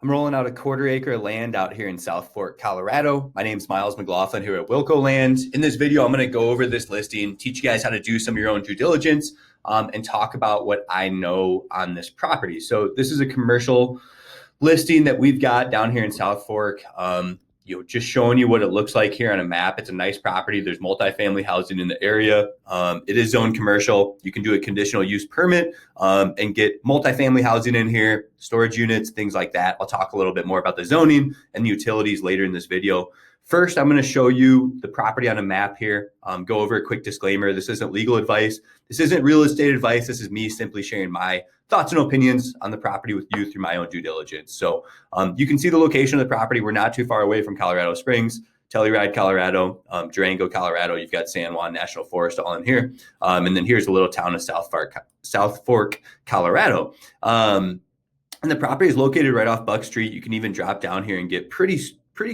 I'm rolling out a quarter acre of land out here in South Fork, Colorado. My name's Miles McLaughlin here at Wilco Land. In this video, I'm going to go over this listing, teach you guys how to do some of your own due diligence, and talk about what I know on this property. So this is a commercial listing that we've got down here in South Fork. Just showing you what it looks like here on a map. It's a nice property. There's multifamily housing in the area. It is zoned commercial. You can do a conditional use permit and get multifamily housing in here, storage units, things like that. I'll talk a little bit more about the zoning and the utilities later in this video. First, I'm going to show you the property on a map here. Go over a quick disclaimer. This isn't legal advice. This isn't real estate advice. This is me simply sharing my thoughts and opinions on the property with you through my own due diligence. So you can see the location of the property. We're not too far away from Colorado Springs, Telluride, Colorado, Durango, Colorado. You've got San Juan National Forest all in here. And then here's a little town of South Fork, Colorado. And the property is located right off Buck Street. You can even drop down here and get pretty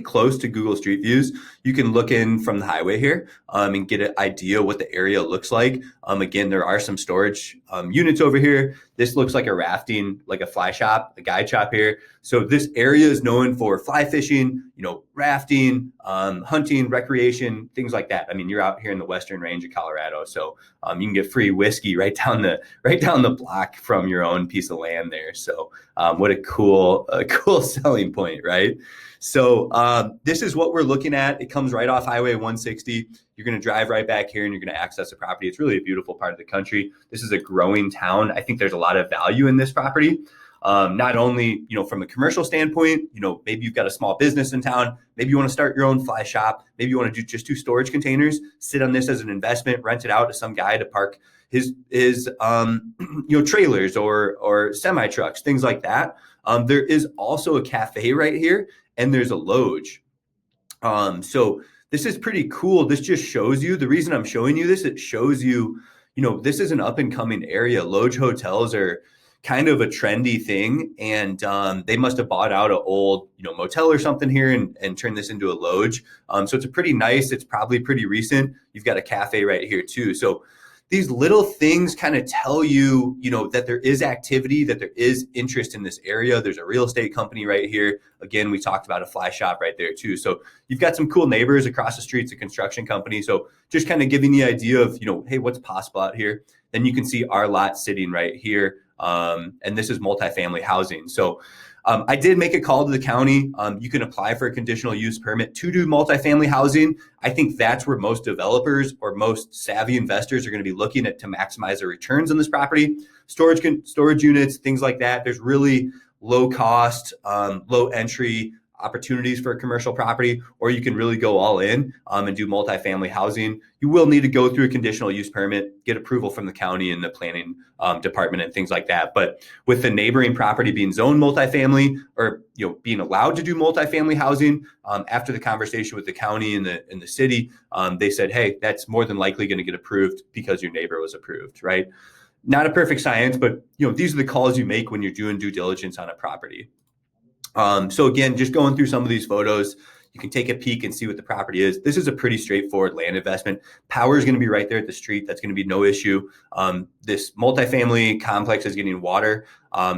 close to Google Street Views. You can look in from the highway here and get an idea what the area looks like. Again, there are some storage units over here. This looks like a rafting, like a fly shop, a guide shop here. So this area is known for fly fishing, rafting, hunting, recreation, things like that. I mean, you're out here in the western range of Colorado, so you can get free whiskey right down the block from your own piece of land there. So what a cool selling point, right? So this is what we're looking at. It comes right off Highway 160. You're going to drive right back here and you're going to access the property. It's really a beautiful part of the country. This is a growing town. I think there's a lot of value in this property. Not only, from a commercial standpoint, maybe you've got a small business in town. Maybe you want to start your own fly shop. Maybe you want to do storage containers, sit on this as an investment, rent it out to some guy to park his trailers or semi trucks, things like that. There is also a cafe right here, and there's a Loge. So this is pretty cool. This just shows you, the reason I'm showing you this, it shows you, this is an up and coming area. Loge hotels are kind of a trendy thing. And they must have bought out an old, motel or something here and turned this into a Loge. So it's it's probably pretty recent. You've got a cafe right here too. So these little things kind of tell you, that there is activity, that there is interest in this area. There's a real estate company right here. Again, we talked about a fly shop right there too. So you've got some cool neighbors across the street. It's a construction company. So just kind of giving the idea of, hey, what's possible out here. Then you can see our lot sitting right here. And this is multifamily housing. So I did make a call to the county. You can apply for a conditional use permit to do multifamily housing. I think that's where most developers or most savvy investors are going to be looking at to maximize their returns on this property. Storage units, things like that. There's really low cost, low entry opportunities for a commercial property, or you can really go all in and do multifamily housing. You will need to go through a conditional use permit, get approval from the county and the planning department and things like that. But with the neighboring property being zoned multifamily, or being allowed to do multifamily housing, after the conversation with the county and the city, they said, hey, that's more than likely going to get approved because your neighbor was approved, right? Not a perfect science, but these are the calls you make when you're doing due diligence on a property. So again, just going through some of these photos, you can take a peek and see what the property is. This is a pretty straightforward land investment. Power is going to be right there at the street. That's going to be no issue. This multifamily complex is getting water.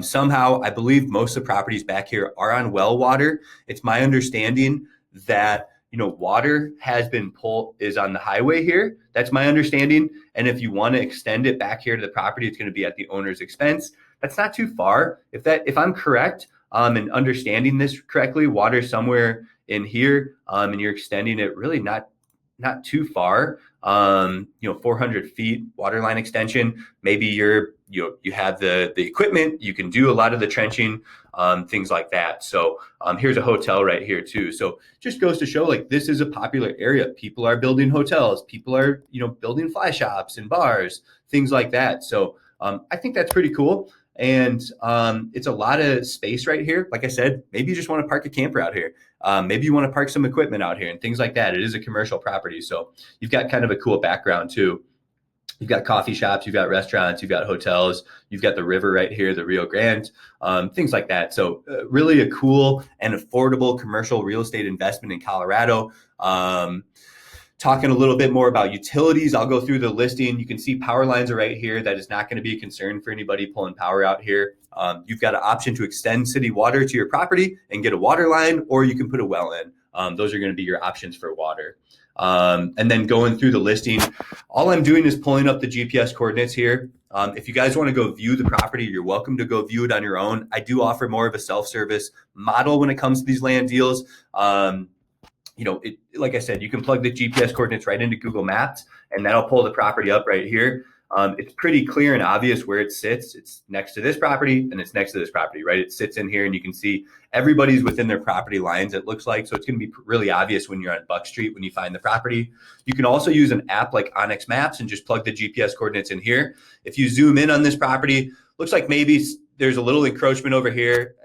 Somehow, I believe most of the properties back here are on well water. It's my understanding that water is on the highway here. That's my understanding. And if you want to extend it back here to the property, it's going to be at the owner's expense. That's not too far. If I'm correct, and understanding this correctly, water somewhere in here, and you're extending it really not too far. 400 feet water line extension. Maybe you have the equipment. You can do a lot of the trenching, things like that. So here's a hotel right here too. So just goes to show, this is a popular area. People are building hotels. People are building fly shops and bars, things like that. So I think that's pretty cool. And it's a lot of space right here. Like I said, maybe you just want to park a camper out here. Maybe you want to park some equipment out here and things like that. It is a commercial property. So you've got kind of a cool background too. You've got coffee shops, you've got restaurants, you've got hotels, you've got the river right here, the Rio Grande, things like that. So really a cool and affordable commercial real estate investment in Colorado. Talking a little bit more about utilities, I'll go through the listing. You can see power lines are right here. That is not going to be a concern for anybody pulling power out here. You've got an option to extend city water to your property and get a water line, or you can put a well in. Those are going to be your options for water. And then going through the listing, all I'm doing is pulling up the GPS coordinates here. If you guys want to go view the property, you're welcome to go view it on your own. I do offer more of a self-service model when it comes to these land deals. Like I said, you can plug the GPS coordinates right into Google Maps, and that'll pull the property up right here. It's pretty clear and obvious where it sits. It's next to this property and it's next to this property, right? It sits in here and you can see everybody's within their property lines, it looks like. So it's going to be really obvious when you're on Buck Street when you find the property. You can also use an app like Onyx Maps and just plug the GPS coordinates in here. If you zoom in on this property, looks like maybe there's a little encroachment over here.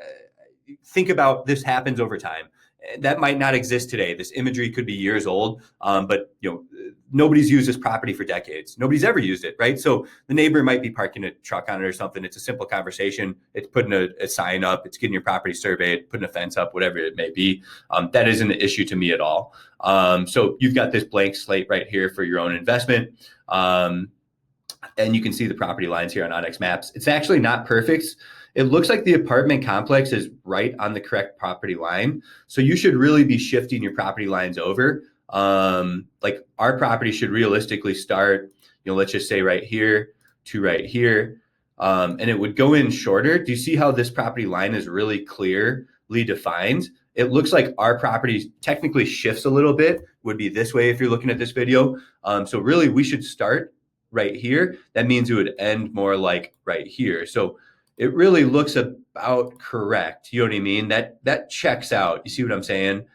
Think about this happens over time. That might not exist today. This imagery could be years old, but nobody's used this property for decades. Nobody's ever used it, right? So the neighbor might be parking a truck on it or something. It's a simple conversation. It's putting a sign up. It's getting your property surveyed, putting a fence up, whatever it may be. That isn't an issue to me at all. So you've got this blank slate right here for your own investment. And you can see the property lines here on Onyx Maps. It's actually not perfect. It looks like the apartment complex is right on the correct property line. So you should really be shifting your property lines over. Like our property should realistically start, let's just say right here to right here. And it would go in shorter. Do you see how this property line is really clearly defined? It looks like our property technically shifts a little bit, would be this way if you're looking at this video. So really we should start right here. That means it would end more like right here. So it really looks about correct. You know what I mean? That checks out. You see what I'm saying?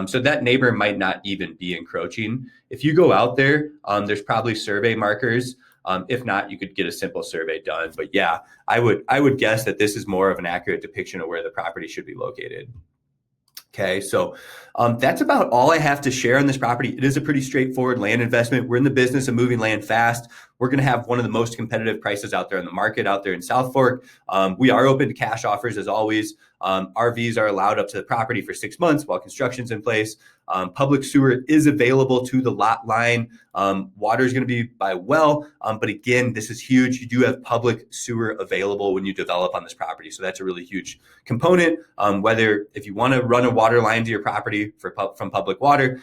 So that neighbor might not even be encroaching. If you go out there, there's probably survey markers. If not, you could get a simple survey done. But yeah, I would guess that this is more of an accurate depiction of where the property should be located. Okay, so that's about all I have to share on this property. It is a pretty straightforward land investment. We're in the business of moving land fast. We're going to have one of the most competitive prices out there in the market out there in South Fork. We are open to cash offers as always. RVs are allowed up to the property for 6 months while construction's in place. Public sewer is available to the lot line. Water is going to be by well, but again, this is huge. You do have public sewer available when you develop on this property. So that's a really huge component. Whether if you want to run a water line to your property from public water,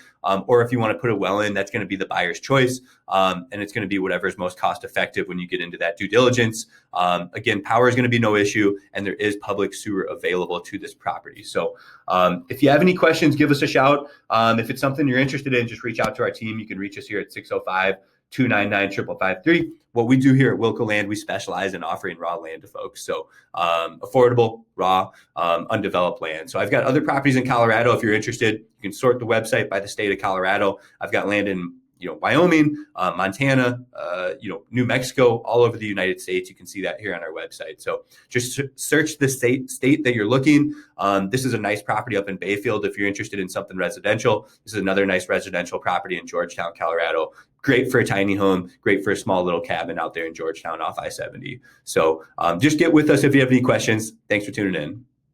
or if you want to put a well in, that's going to be the buyer's choice. And it's going to be whatever is most cost effective when you get into that due diligence. Again, power is going to be no issue, and there is public sewer available to this property. So if you have any questions, give us a shout. If it's something you're interested in, just reach out to our team. You can reach us here at 605-299-5553. What we do here at Wilco Land, we specialize in offering raw land to folks. So affordable, raw, undeveloped land. So I've got other properties in Colorado. If you're interested, you can sort the website by the state of Colorado. I've got land in Wyoming, Montana, New Mexico, all over the United States. You can see that here on our website. So just search the state that you're looking. This is a nice property up in Bayfield. If you're interested in something residential, this is another nice residential property in Georgetown, Colorado. Great for a tiny home, great for a small little cabin out there in Georgetown off I-70. So just get with us if you have any questions. Thanks for tuning in.